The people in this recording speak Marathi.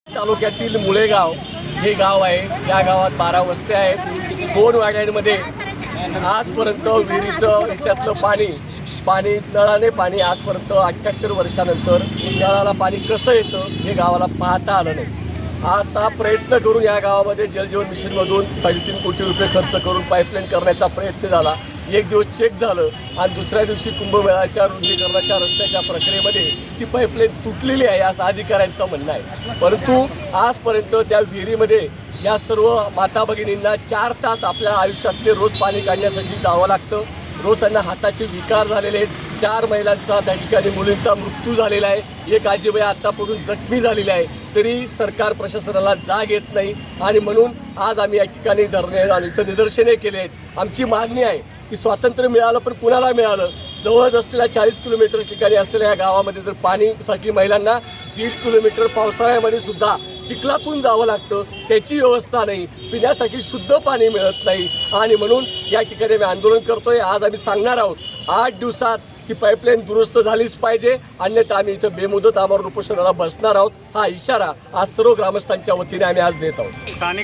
तालुक्यातील मुळेगाव हे गाव आहे। या गावात 12 वस्त्या आहेत। 2 वाड्यांमध्ये आजपर्यंत विहिरीचं ह्याच्यातलं पाणी नळाने पाणी आजपर्यंत 78 वर्षानंतर नळाला पाणी कसं येतं हे गावाला पाहता आलं नाही। आता प्रयत्न करून या गावामध्ये जलजीवन मिशनमधून 3.5 कोटी रुपये खर्च करून पाईपलाईन करण्याचा प्रयत्न झाला। एक दिवस चेक झालं आणि दुसऱ्या दिवशी कुंभमेळ्याच्या रुंदीकरणाच्या रस्त्याच्या प्रक्रियेमध्ये ती पाईपलाईन तुटलेली आहे असं अधिकाऱ्यांचं म्हणणं आहे। परंतु आजपर्यंत त्या विहिरीमध्ये या सर्व माता भगिनींना 4 तास आपल्या आयुष्यातले रोज पाणी काढण्यासाठी जावं लागतं। रोज त्यांना हाताचे विकार झालेले आहेत। 4 महिलांचा त्या ठिकाणी मुलींचा मृत्यू झालेला आहे। एक आजीबाई आत्तापर्यंत जखमी झालेली आहे। तरी सरकार प्रशासनाला जाग येत नाही आणि म्हणून आज आम्ही या ठिकाणी धरणे आणि इथं निदर्शने केले आहेत। आमची मागणी आहे की स्वातंत्र्य मिळालं पण कुणाला मिळालं? जवळच असलेल्या 40 किलोमीटर ठिकाणी असलेल्या या गावामध्ये जर पाणीसाठी महिलांना 1.5 किलोमीटर पावसाळ्यामध्ये सुद्धा चिखलातून जावं लागतं, त्याची व्यवस्था नाही, पिण्यासाठी शुद्ध पाणी मिळत नाही आणि म्हणून या ठिकाणी आम्ही आंदोलन करतोय। आज आम्ही सांगणार आहोत 8 दिवसात ती पाईपलाईन दुरुस्त झालीच पाहिजे, अन्यथा आम्ही इथं बेमुदत आमरण उपोषणाला बसणार आहोत। हा इशारा आज सर्व ग्रामस्थांच्या वतीने आम्ही आज देत आहोत।